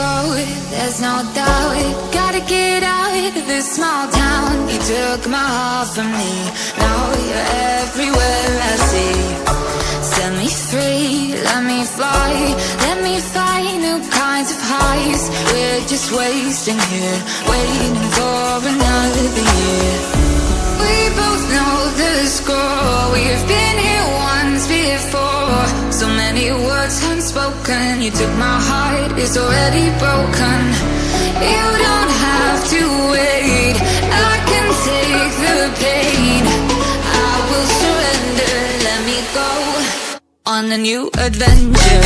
go, there's no doubt. Gotta get out of this small town. You took my heart from me, now you're everywhere I see. Set me free, let me fly, let me find new kinds of highs. We're just wasting here, waiting for another year. We both know the score, we've been here once before. So many words unspoken, you took my heart, it's already broken. You don't have to wait, I can take the pain. I will surrender, let me go on a new adventure.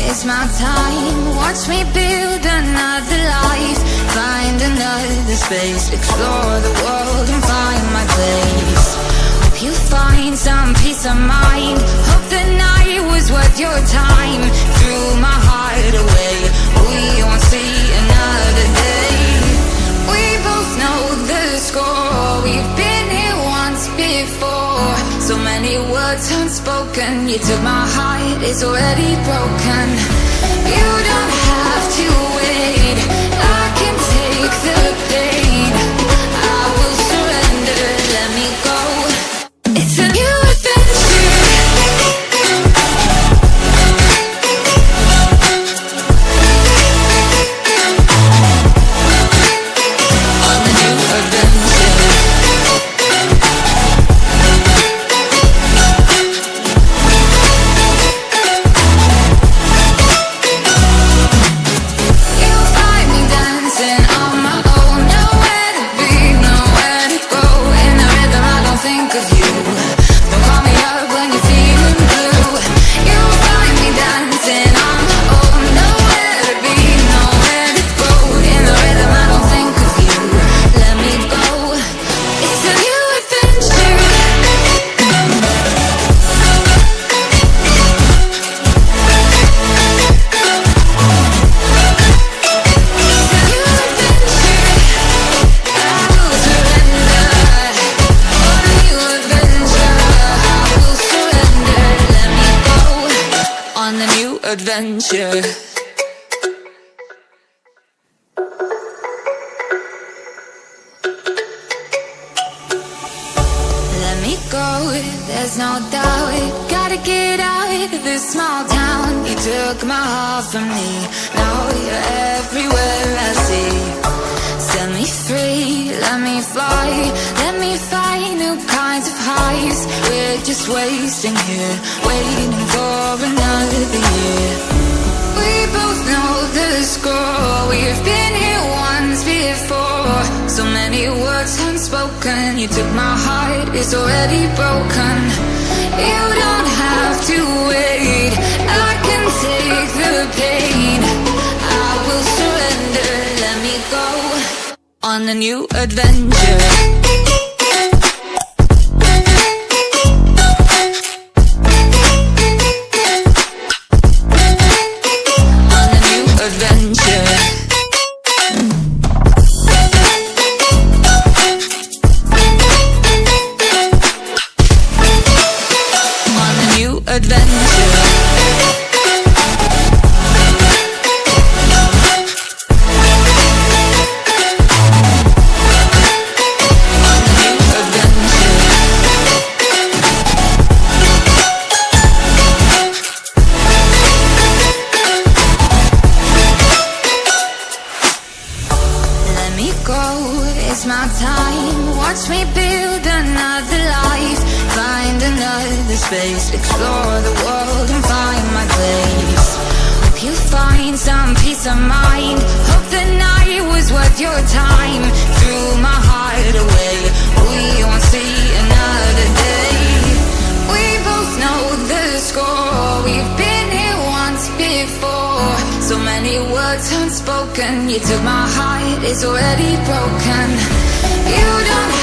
It's my time, watch me build another life. Find another space, explore the world and find my place. Hope you find some peace of mind, hope the night was worth your time. Threw my heart away, we won't see another day. We both know the score, we've been here once before. So many words unspoken, you took my heart, it's already broken. You don't have to wait, I can take the pain. I will surrender, let me go. It's a new adventure. On a new adventure. Adventure. Let me go, there's no doubt. Gotta get out of this small town. You took my heart from me, now you're everywhere I see. Set me free, let me fly, let me find new kinds of highs. We're just wasting here, waiting for another year. We both know the score, we've been here once before. So many words unspoken, you took my heart, it's already broken. You don't have to wait, I can take the pain. I will surrender, let me go on a new adventure. It's my time, watch me build another life. Find another space, explore the world and find my place. Hope you find some peace of mind, hope the night was your time, threw my heart away. We won't see another day. We both know the score. We've been here once before. So many words unspoken. You took my heart, it's already broken. You don't